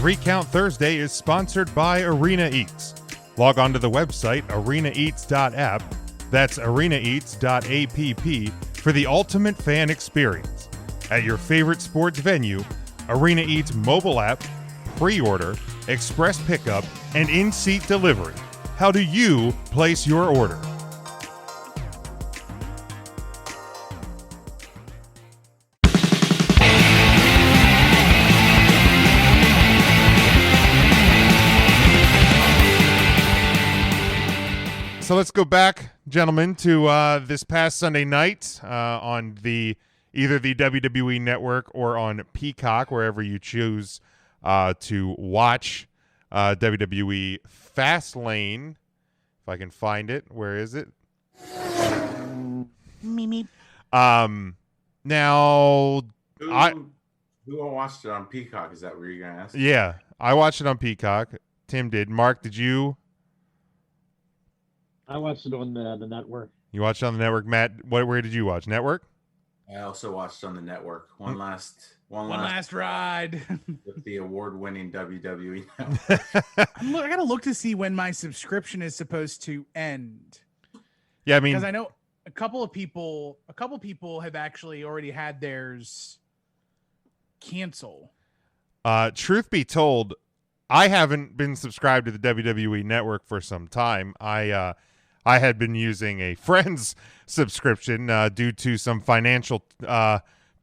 3 Count Thursday is sponsored by Arena Eats. Log on to the website arenaeats.app, that's arenaeats.app, for the ultimate fan experience. At your favorite sports venue, Arena Eats mobile app, pre-order, express pickup, and in-seat delivery. How do you place your order? So let's go back, gentlemen, to this past Sunday night on either the WWE Network or on Peacock, wherever you choose to watch WWE Fastlane. If I can find it, where is it? Me. Now, Who watched it on Peacock? Is that what you're gonna ask? Yeah, I watched it on Peacock. Tim did. Mark, did you? I watched it on the network. You watched it on the network, Matt. Where did you watch? Network? I also watched on the network. One last ride with the award-winning WWE. I gotta look to see when my subscription is supposed to end. Yeah, I mean, because I know a couple of people have actually already had theirs cancel. Truth be told, I haven't been subscribed to the WWE Network for some time. I had been using a friend's subscription due to some financial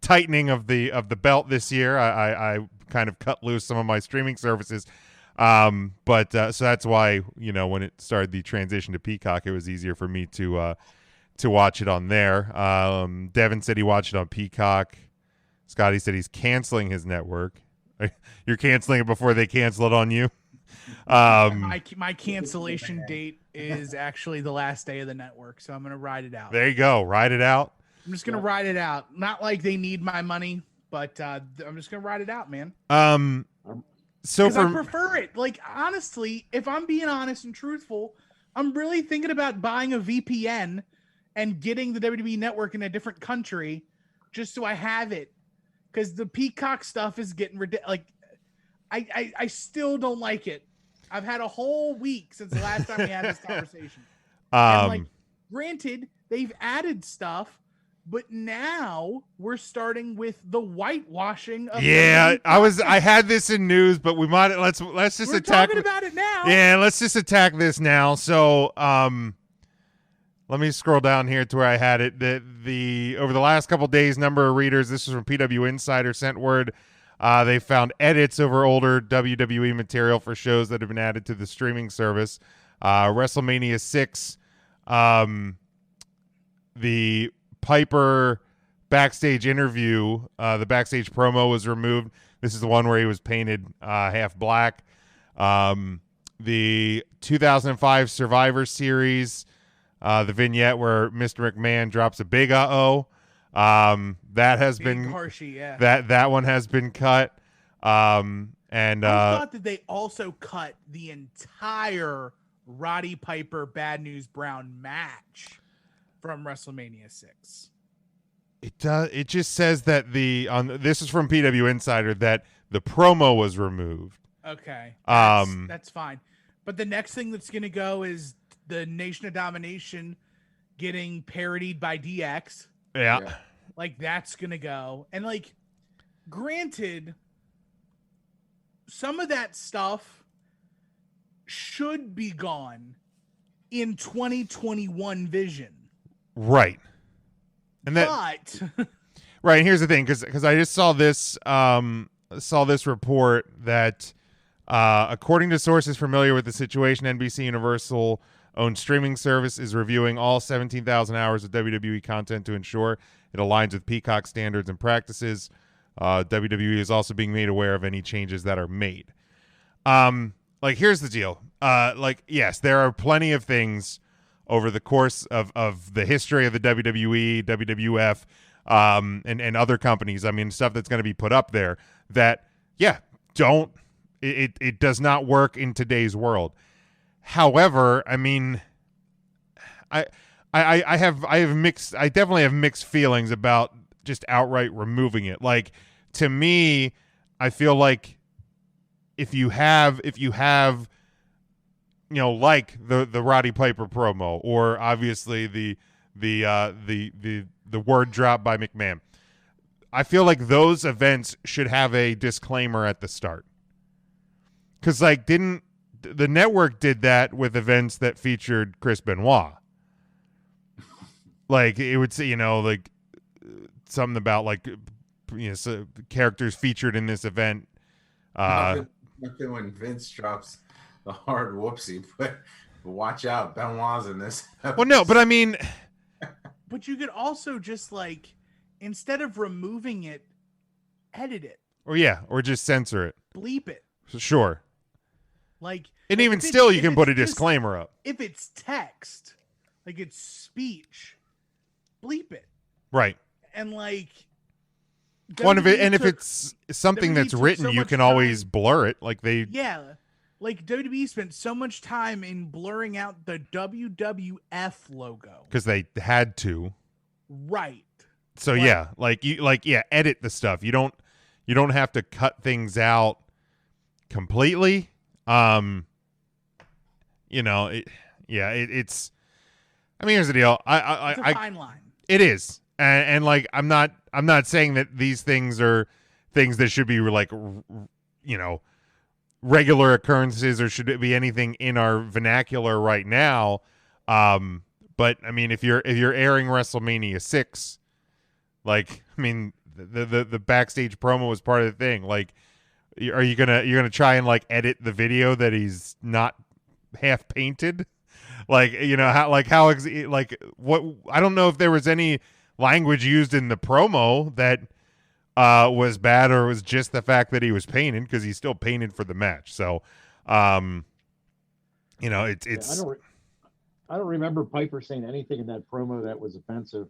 tightening of the belt this year. I kind of cut loose some of my streaming services, but so that's why, you know, when it started the transition to Peacock, it was easier for me to watch it on there. Devin said he watched it on Peacock. Scotty said he's canceling his network. You're canceling it before they cancel it on you. My cancellation date is actually the last day of the network, so I'm gonna ride it out. There you go, ride it out. I'm just gonna ride it out. Not like they need my money, but I'm just gonna ride it out, man. So I prefer it. Like, honestly, if I'm being honest and truthful, I'm really thinking about buying a VPN and getting the WWE Network in a different country just so I have it, because the Peacock stuff is getting ridiculous. Like, I still don't like it. I've had a whole week since the last time we had this conversation. And like, granted, they've added stuff, but now we're starting with the whitewashing of I had this in news, but we might let's just attack. Talking about it now. Yeah, let's just attack this now. So let me scroll down here to where I had it. The over the last couple days, number of readers, this was from PW Insider, sent word they found edits over older WWE material for shows that have been added to the streaming service. WrestleMania 6, the Piper backstage interview, the backstage promo was removed. This is the one where he was painted half black. The 2005 Survivor Series, the vignette where Mr. McMahon drops a big uh-oh. That has been Harshy, yeah. That one has been cut. And I thought that they also cut the entire Roddy Piper Bad News Brown match from WrestleMania 6. It just says that this is from PW Insider that the promo was removed. Okay. That's fine. But the next thing that's going to go is the Nation of Domination getting parodied by DX. Yeah. Like, that's going to go. And, like, granted, some of that stuff should be gone in 2021 vision. Right. And that, right. And here's the thing, because I just saw this report that according to sources familiar with the situation, NBC Universal owned streaming service is reviewing all 17,000 hours of WWE content to ensure it aligns with Peacock standards and practices. WWE is also being made aware of any changes that are made. Like, here's the deal. Like, yes, there are plenty of things over the course of the history of the WWE, WWF, and other companies. I mean, stuff that's going to be put up there that, it does not work in today's world. However, I mean, I definitely have mixed feelings about just outright removing it. Like, to me, I feel like if you have like the Roddy Piper promo, or obviously the word drop by McMahon, I feel like those events should have a disclaimer at the start. Because didn't the network did that with events that featured Chris Benoit? It would say, something about so characters featured in this event. Nothing when Vince drops the hard whoopsie, but watch out, Benoit's in this. Well, no, but I mean, but you could also just instead of removing it, edit it, or just censor it, bleep it. Sure. And even if still, you can put a disclaimer up. If it's text, it's speech, bleep it. Right. And if it's something that's written, you can always blur it. WWE spent so much time in blurring out the WWF logo because they had to. Right. So edit the stuff. You don't have to cut things out completely. It's. I mean, here's the deal. It's a fine line. It is, and I'm not saying that these things are things that should be regular occurrences, or should it be anything in our vernacular right now. But I mean, if you're airing WrestleMania 6, the backstage promo was part of the thing. Are you gonna try and edit the video that he's not half painted? What I don't know if there was any language used in the promo that was bad, or it was just the fact that he was painted, because he's still painted for the match. So, it's. I don't remember Piper saying anything in that promo that was offensive.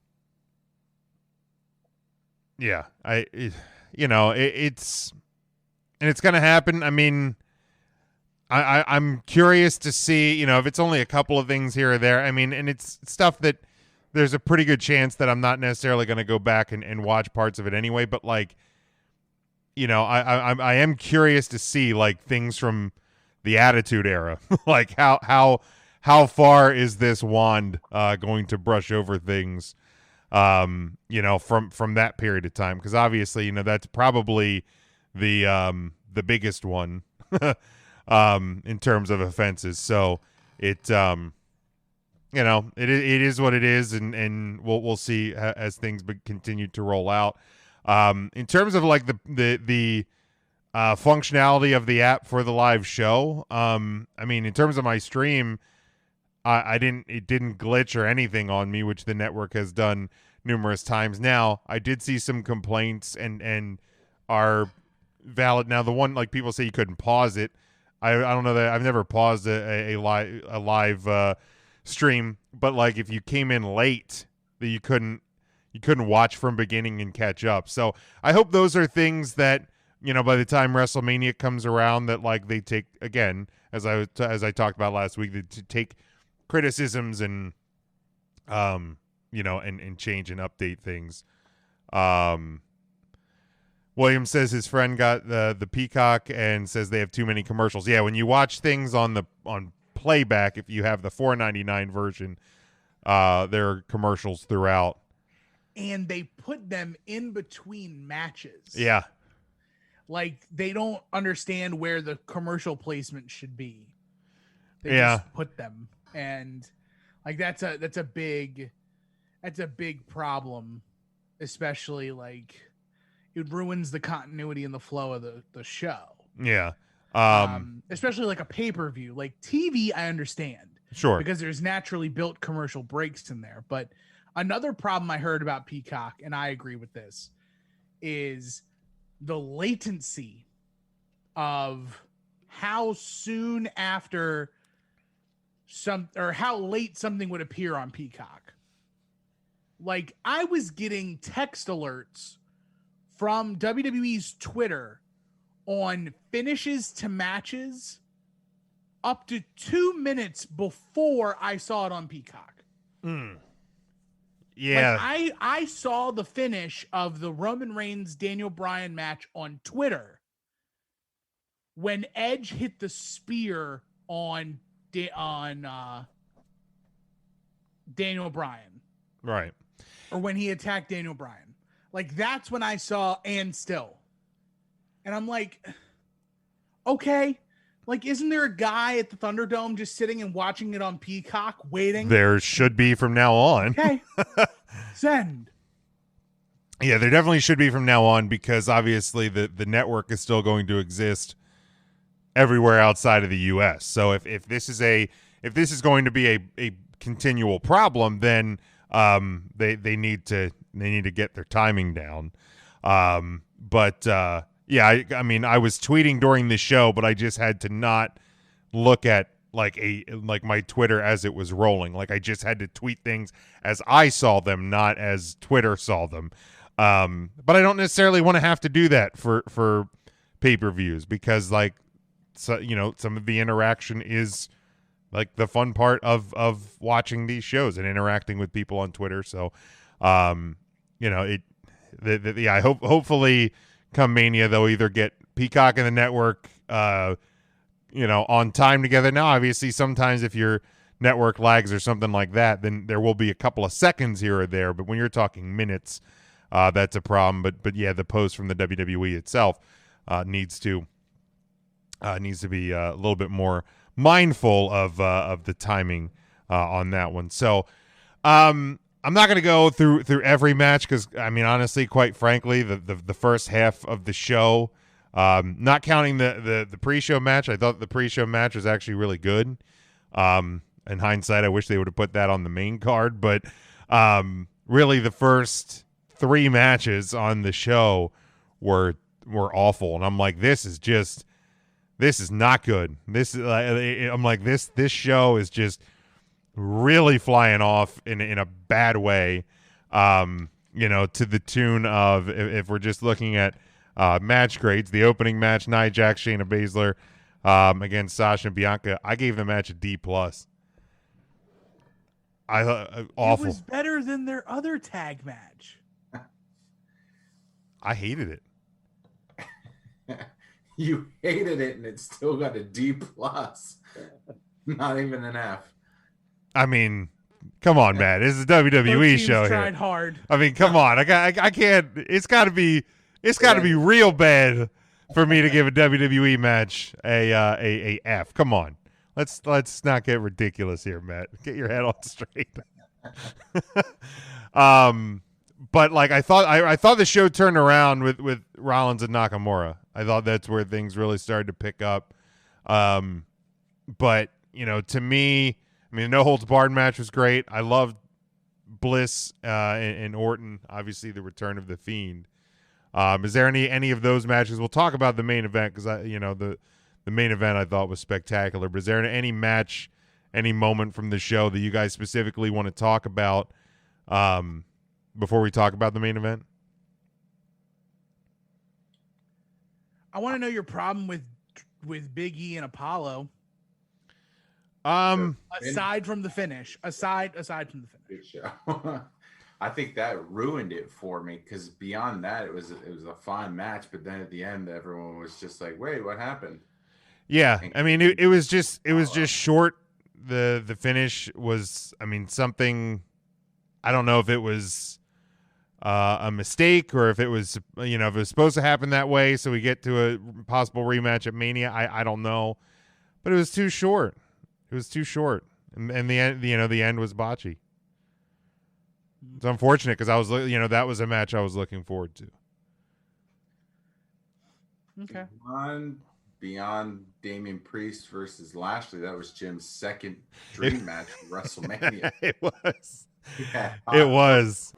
Yeah, it's going to happen. I mean, I'm curious to see, if it's only a couple of things here or there. I mean, and it's stuff that there's a pretty good chance that I'm not necessarily going to go back and watch parts of it anyway. But I am curious to see things from the Attitude Era, how far is this wand going to brush over things, from that period of time? Because obviously, that's probably the biggest one. In terms of offenses. So it is what it is, and we'll see as things continue to roll out. In terms of the functionality of the app for the live show, I mean, in terms of my stream, it didn't glitch or anything on me, which the network has done numerous times. Now, I did see some complaints and are valid. Now, the one people say you couldn't pause it. I don't know that I've never paused a live stream, but if you came in late, that you couldn't watch from beginning and catch up. So I hope those are things that by the time WrestleMania comes around, that they take, again, as I talked about last week, to take criticisms and and change and update things. William says his friend got the Peacock and says they have too many commercials. Yeah, when you watch things on playback, if you have the $4.99 version, there are commercials throughout. And they put them in between matches. Yeah. They don't understand where the commercial placement should be. They just put them. And that's a big problem, especially it ruins the continuity and the flow of the show. Yeah. Especially a pay-per-view. TV, I understand. Sure. Because there's naturally built commercial breaks in there. But another problem I heard about Peacock, and I agree with this, is the latency of how soon after how late something would appear on Peacock. I was getting text alerts from WWE's Twitter on finishes to matches up to 2 minutes before I saw it on Peacock. Yeah. I saw the finish of the Roman Reigns Daniel Bryan match on Twitter when Edge hit the spear on Daniel Bryan, Right. or when he attacked Daniel Bryan, like that's when I saw and still, and I'm like, okay, like isn't there a guy at the Thunderdome just sitting and watching it on Peacock waiting? There should be from now on. Okay, send. Yeah, there definitely should be from now on, because obviously the network is still going to exist everywhere outside of the US. So if this is going to be a continual problem, then they need to get their timing down. Yeah, I mean, I was tweeting during the show, but I just had to not look at like my Twitter as it was rolling. Like I just had to tweet things as I saw them, not as Twitter saw them. But I don't necessarily want to have to do that for pay-per-views, because like, so, some of the interaction is like the fun part of watching these shows and interacting with people on Twitter. So, hopefully come Mania, they'll either get Peacock and the network, on time together. Now, obviously, sometimes if your network lags or something like that, then there will be a couple of seconds here or there. But when you're talking minutes, that's a problem. But yeah, the post from the WWE itself needs to be a little bit more mindful of the timing on that one. So I'm not going to go through every match, because I mean, honestly, quite frankly, the first half of the show, not counting the pre-show match, I thought the pre-show match was actually really good. In hindsight, I wish they would have put that on the main card, but really the first 3 matches on the show were awful, and I'm like, this is not good. I'm like, this show is just really flying off in a bad way, to the tune of, if we're just looking at match grades, the opening match, Nia Jax, Shayna Baszler against Sasha and Bianca, I gave the match a D+. I thought awful. It was better than their other tag match. I hated it. You hated it, and it still got a D+. Not even an F. I mean, come on, Matt. This is a WWE show tried here. Hard. I mean, come on. I can't. It's got to be real bad for me to give a WWE match a F. Come on. Let's not get ridiculous here, Matt. Get your head on straight. But like I thought the show turned around with Rollins and Nakamura. I thought that's where things really started to pick up. But to me, I mean, the no holds barred match was great. I loved Bliss and Orton. Obviously, the return of the Fiend. Is there any of those matches? We'll talk about the main event, because the main event I thought was spectacular. But is there any match, any moment from the show that you guys specifically want to talk about before we talk about the main event? I want to know your problem with Big E and Apollo. Aside from the finish. Aside from the finish. I think that ruined it for me, because beyond that, it was a fine match. But then at the end, everyone was just like, "Wait, what happened?" Yeah, I mean, it was just short. The finish was, I mean, something. I don't know if it was a mistake, or if it was, if it was supposed to happen that way, so we get to a possible rematch at Mania. I don't know, but it was too short. It was too short, and the end, the end was botchy. It's unfortunate, because I was, that was a match I was looking forward to. Okay. Beyond Damian Priest versus Lashley, that was Jim's second dream match for WrestleMania. It was. Yeah. It was.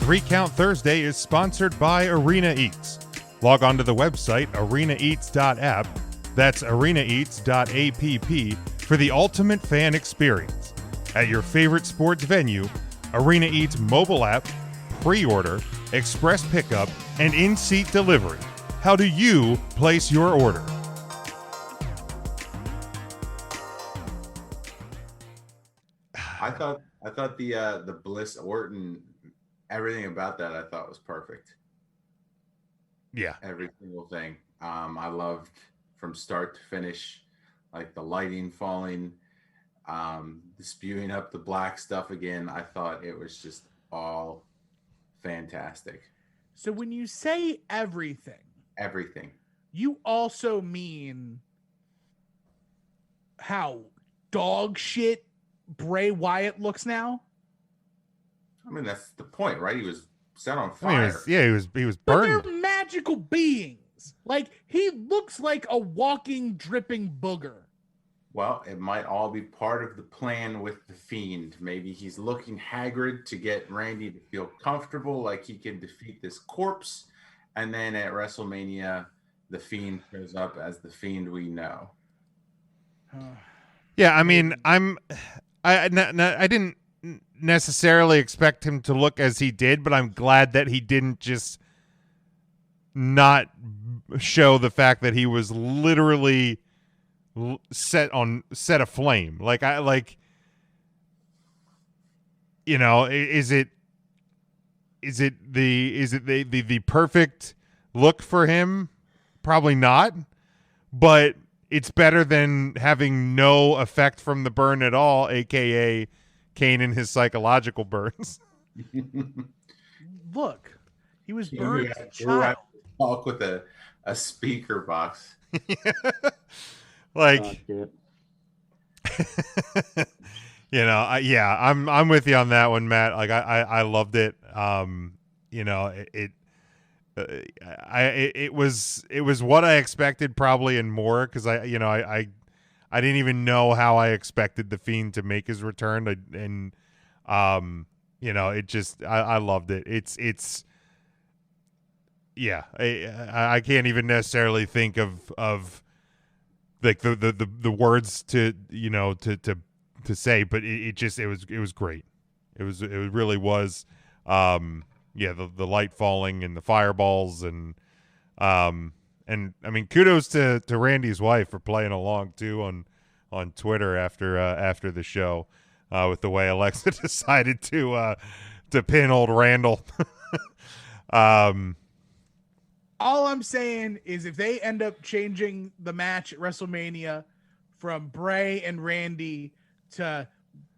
Three Count Thursday is sponsored by Arena Eats. Log on to the website arenaeats.app. That's arenaeats.app for the ultimate fan experience. At your favorite sports venue, Arena Eats mobile app, pre-order, express pickup, and in-seat delivery. How do you place your order? I thought the Bliss Orton everything about that I thought was perfect. Yeah. Every single thing. I loved from start to finish, like the lighting falling, the spewing up the black stuff again. I thought it was just all fantastic. So when you say Everything. you also mean how dog shit Bray Wyatt looks now? I mean, that's the point, right? He was set on I mean, fire. he was But burned. they're magical beings. Like, he looks like a walking, dripping booger. Well, it might all be part of the plan with the Fiend. Maybe he's looking haggard to get Randy to feel comfortable, like he can defeat this corpse. And then at WrestleMania, the Fiend shows up as the Fiend we know. Yeah, I mean, I didn't necessarily expect him to look as he did, but I'm glad that he didn't just not show the fact that he was literally set aflame. You know, is it the perfect look for him? Probably not, but it's better than having no effect from the burn at all, aka Kane and his psychological burns. Look, he was You burned as a have child. to talk with a speaker box. Like, Shit. you know, I'm with you on that one, Matt. Like, I loved it. You know, it was what I expected, probably, and more, because I didn't even know how I expected the Fiend to make his return, you know, it just I loved it. It's yeah, I can't even necessarily think of like the words to, you know, to say, but it was great. It really was. Yeah, the light falling and the fireballs, and I mean, kudos to Randy's wife for playing along too on Twitter after the show, with the way Alexa decided to pin old Randall. All I'm saying is, if they end up changing the match at WrestleMania from Bray and Randy to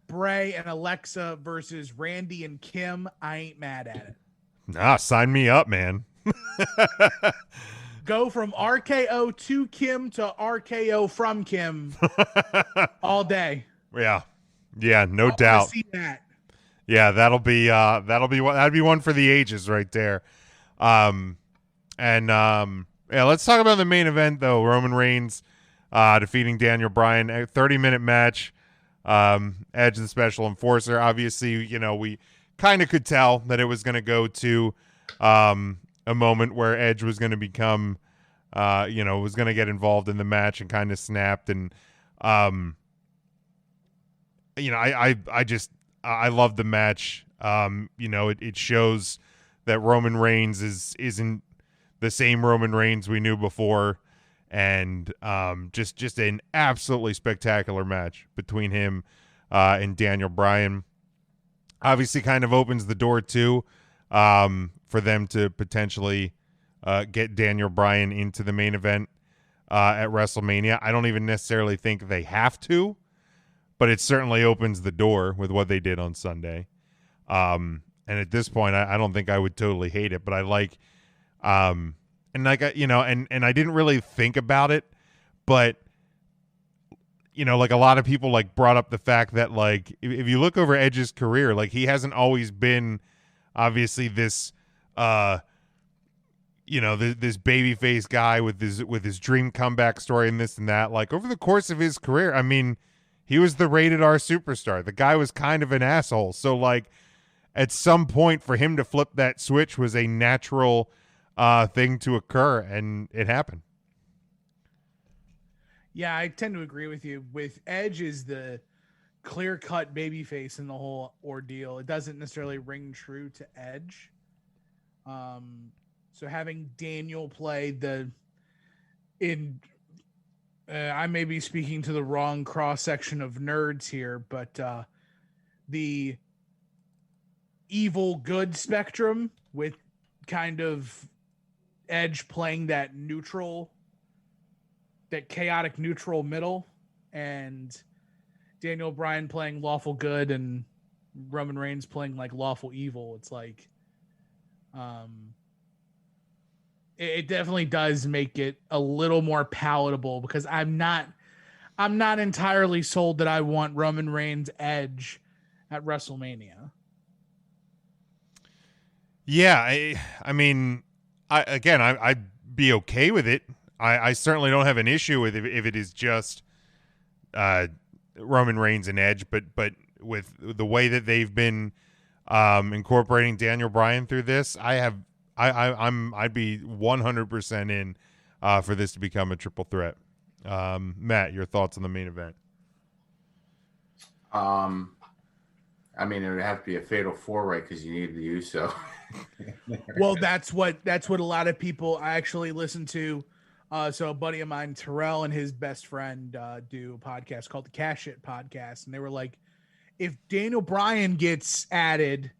Bray and Alexa versus Randy and Kim, I ain't mad at it. Nah, sign me up, man. Go from RKO to Kim to RKO from Kim all day. Yeah, no I wanna doubt. see that. Yeah, that'd be one for the ages right there. Yeah, let's talk about the main event though. Roman Reigns defeating Daniel Bryan, a 30-minute match. Edge the special enforcer. Obviously, you know, we kind of could tell that it was going to go to a moment where Edge was going to become, you know, was going to get involved in the match and kind of snapped. And, you know, I love the match. You know, it shows that Roman Reigns isn't the same Roman Reigns we knew before. And just an absolutely spectacular match between him and Daniel Bryan. Obviously kind of opens the door too, for them to potentially get Daniel Bryan into the main event at WrestleMania. I don't even necessarily think they have to, but it certainly opens the door with what they did on Sunday. And at this point, I don't think I would totally hate it, but I like, and like, you know, and I didn't really think about it, but, you know, like a lot of people like brought up the fact that, like, if you look over Edge's career, like, he hasn't always been obviously this, you know, this babyface guy with his dream comeback story and this and that. Like, over the course of his career, I mean, he was the rated R superstar. The guy was kind of an asshole. So, like, at some point for him to flip that switch was a natural thing to occur, and it happened. Yeah, I tend to agree with you. With Edge is the clear-cut babyface in the whole ordeal. It doesn't necessarily ring true to Edge. So having Daniel play I may be speaking to the wrong cross-section of nerds here, but evil good spectrum with kind of Edge playing that chaotic neutral middle, and Daniel Bryan playing lawful good and Roman Reigns playing like lawful evil. It's like, it definitely does make it a little more palatable, because I'm not entirely sold that I want Roman Reigns Edge at WrestleMania. Yeah, I mean, I'd be okay with it. I certainly don't have an issue with it if it is just Roman Reigns and Edge, but with the way that they've been incorporating Daniel Bryan through this, I'd be 100% in for this to become a triple threat. Matt, your thoughts on the main event? I mean, it would have to be a fatal four-way because you need the Uso. Well, that's what a lot of people I actually listen to. So a buddy of mine, Terrell, and his best friend do a podcast called the Cash It Podcast, and they were like, if Daniel Bryan gets added,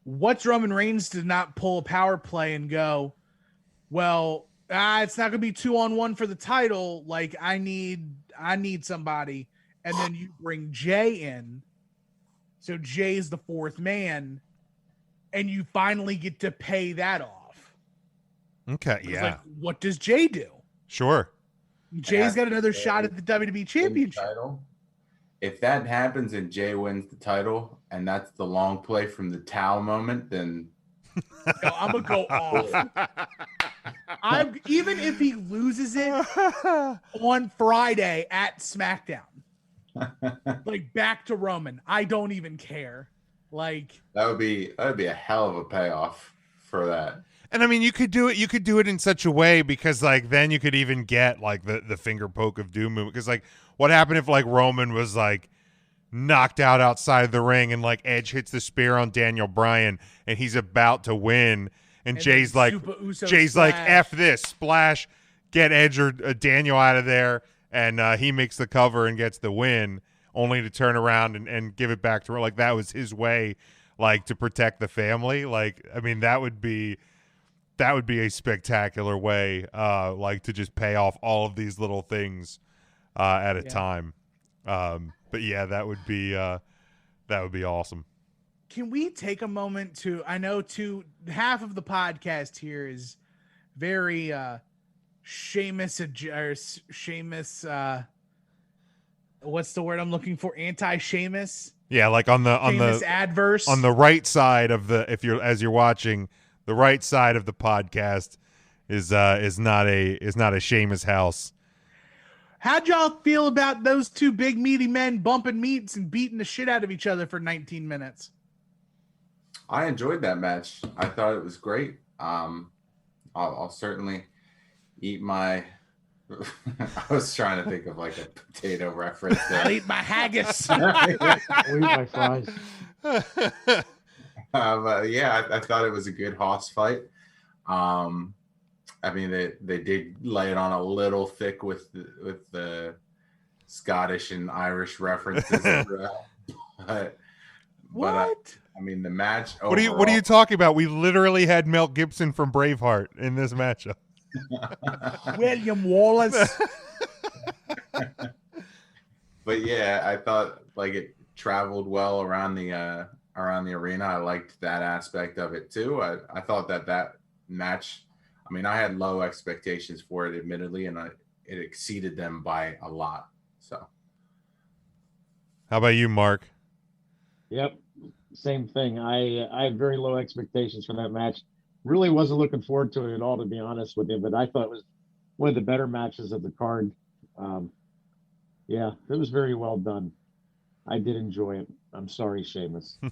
what's Roman Reigns to not pull a power play and go, well, it's not going to be 2-on-1 for the title. Like, I need somebody. And then you bring Jay in. So Jay's the fourth man, and you finally get to pay that off. Okay, yeah. Like, what does Jay do? Sure. Jay's got another shot at the WWE Championship. If that happens and Jay wins the title, and that's the long play from the towel moment, then I'm gonna go off. Even if he loses it on Friday at SmackDown, like back to Roman, I don't even care. Like, that would be a hell of a payoff for that. And I mean, you could do it in such a way, because like then you could even get like the finger poke of doom movement. Because like, what happened if like Roman was like knocked out outside the ring and like Edge hits the spear on Daniel Bryan and he's about to win, and Jay's like F this, splash, get Edge or Daniel out of there, and he makes the cover and gets the win, only to turn around and give it back to her. Like, that was his way, like, to protect the family. Like, I mean, that would be a spectacular way, like, to just pay off all of these little things at a time. But yeah, that would be awesome. Can we take a moment to? I know half of the podcast here is very Sheamus. What's the word I'm looking for? Anti-Sheamus. Yeah, like on the adverse on the right side of the, as you're watching, the right side of the podcast is not a Sheamus house. How'd y'all feel about those two big meaty men bumping meats and beating the shit out of each other for 19 minutes? I enjoyed that match. I thought it was great. I'll certainly eat my. I was trying to think of like a potato reference there. I'll eat my haggis. I'll eat my fries. But yeah, I thought it was a good hoss fight. I mean, they did lay it on a little thick with the Scottish and Irish references. But I mean, the match. What are you talking about? We literally had Mel Gibson from Braveheart in this matchup. William Wallace. But yeah, I thought like it traveled well around the arena. I liked that aspect of it too. I thought that match. I mean, I had low expectations for it, admittedly, and it exceeded them by a lot. So, how about you, Mark? Yep, same thing. I had very low expectations for that match. Really wasn't looking forward to it at all, to be honest with you. But I thought it was one of the better matches of the card. Yeah, it was very well done. I did enjoy it. I'm sorry, Sheamus, for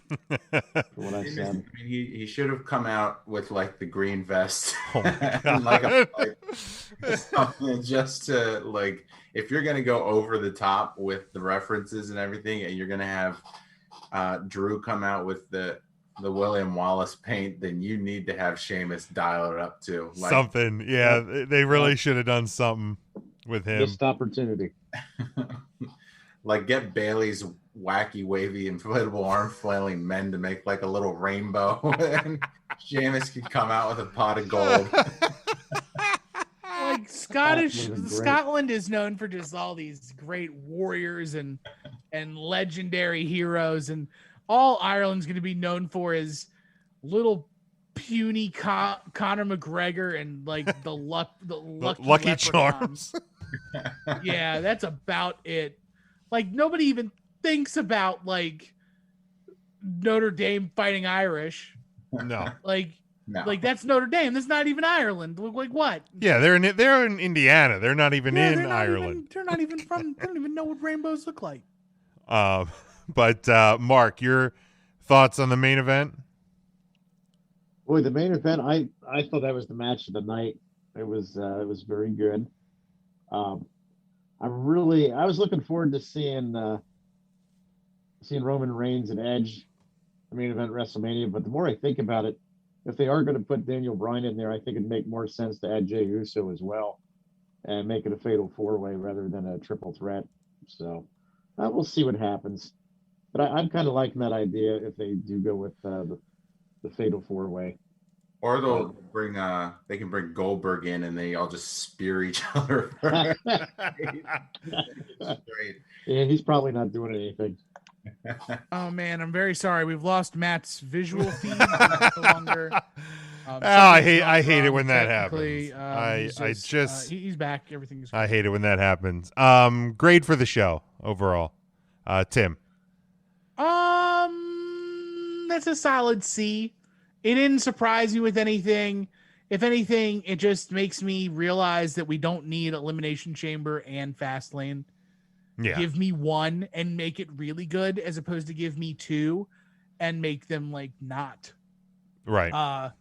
what I said. I mean, he should have come out with like the green vest, Oh and like something just to like. If you're gonna go over the top with the references and everything, and you're gonna have Drew come out with the William Wallace paint, then you need to have Sheamus dial it up too. Like, something, yeah. They really should have done something with him. Missed opportunity. Like get Bailey's wacky, wavy, inflatable arm flailing men to make like a little rainbow, and Sheamus could come out with a pot of gold. Like Scotland is known for just all these great warriors and legendary heroes, and all Ireland's going to be known for is little puny Conor McGregor and like the Lucky Charms. Yeah, that's about it. Like nobody even thinks about like Notre Dame fighting Irish. No. Like that's Notre Dame. That's not even Ireland. Like what? Yeah, they're in Indiana. They're not even in Ireland. They're not even from. They don't even know what rainbows look like. But Mark, your thoughts on the main event? Boy, the main event, I thought that was the match of the night. It was very good. I was looking forward to seeing Roman Reigns and Edge, the main event WrestleMania. But the more I think about it, if they are going to put Daniel Bryan in there, I think it'd make more sense to add Jey Uso as well and make it a fatal four-way rather than a triple threat. So we'll see what happens. But I'm kind of liking that idea if they do go with the fatal four-way. Or they'll bring they can bring Goldberg in and they all just spear each other. Yeah, he's probably not doing anything. Oh man, I'm very sorry. We've lost Matt's visual feed. No longer. I hate it when that happens. He's back. Everything's great. I hate it when that happens. Grade for the show overall. Tim. That's a solid C. It didn't surprise me with anything. If anything, it just makes me realize that we don't need Elimination Chamber and Fastlane. Yeah. Give me one and make it really good, as opposed to give me two and make them like not. Right.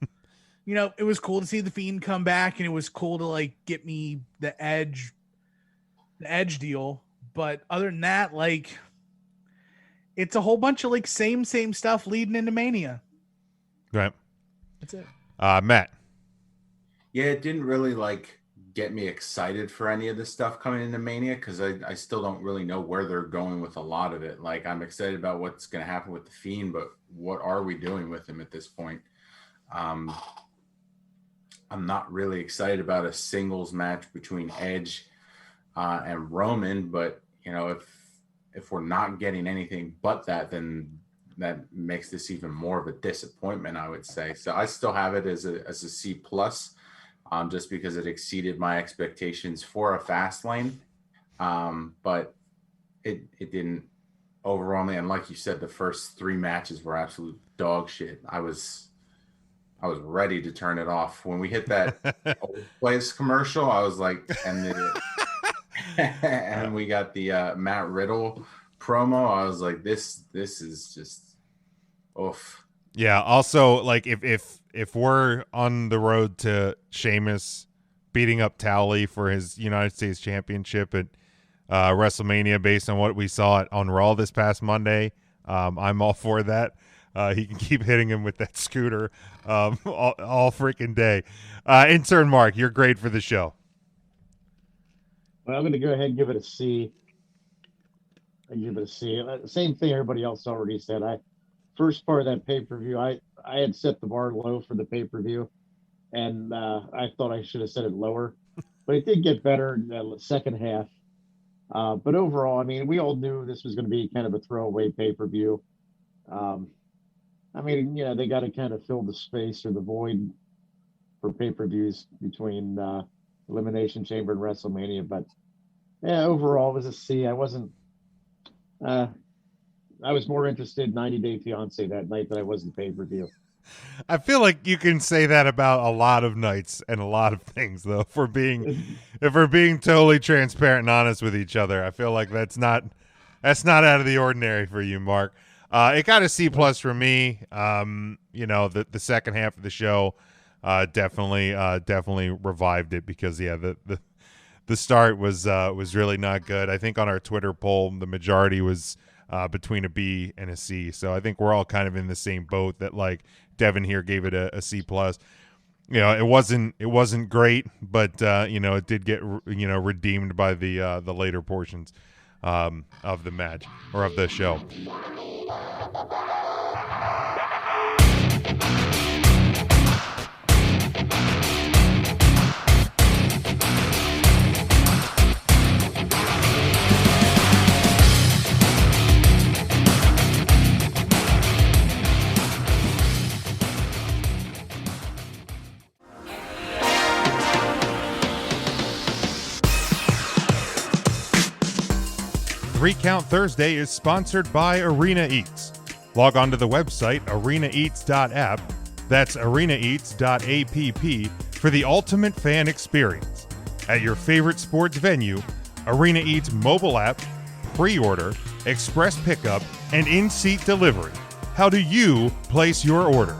It was cool to see the Fiend come back, and it was cool to like get me the Edge deal. But other than that, like, it's a whole bunch of like same stuff leading into Mania. Right. That's it. Matt. Yeah, it didn't really like get me excited for any of this stuff coming into Mania because I still don't really know where they're going with a lot of it. Like, I'm excited about what's going to happen with the Fiend, but what are we doing with him at this point? I'm not really excited about a singles match between Edge and Roman, but if we're not getting anything but that, then that makes this even more of a disappointment, I would say. So I still have it as a C plus. Just because it exceeded my expectations for a Fastlane, but it didn't overwhelm me. And like you said, the first three matches were absolute dog shit. I was ready to turn it off when we hit that Old Place commercial. I was like, and we got the Matt Riddle promo. I was like, this is just oof. Yeah. Also, like if we're on the road to Sheamus beating up Towley for his United States Championship at WrestleMania, based on what we saw on Raw this past Monday, I'm all for that. He can keep hitting him with that scooter all freaking day. Intern Mark, you're great for the show. Well, I'm going to go ahead and give it a C. I give it a C. Same thing everybody else already said. First part of that pay-per-view, I had set the bar low for the pay-per-view, and I thought I should have set it lower. But it did get better in the second half. But overall, I mean, we all knew this was going to be kind of a throwaway pay-per-view. I mean, they got to kind of fill the space or the void for pay-per-views between Elimination Chamber and WrestleMania. But, yeah, overall, it was a C. I was more interested in 90 Day Fiancé that night than I was in pay-per-view. I feel like you can say that about a lot of nights and a lot of things, though. If we're being totally transparent and honest with each other, I feel like that's not out of the ordinary for you, Mark. It got a C plus for me. The second half of the show definitely revived it because the start was really not good. I think on our Twitter poll, the majority was between a B and a C. So I think we're all kind of in the same boat that like Devin here gave it a C plus. It wasn't great, but it did get redeemed by the later portions. of the match or of the show. Three Count Thursday is sponsored by Arena Eats. Log on to the website arenaeats.app, that's arenaeats.app, for the ultimate fan experience. At your favorite sports venue, Arena Eats mobile app, pre-order, express pickup, and in-seat delivery. How do you place your order?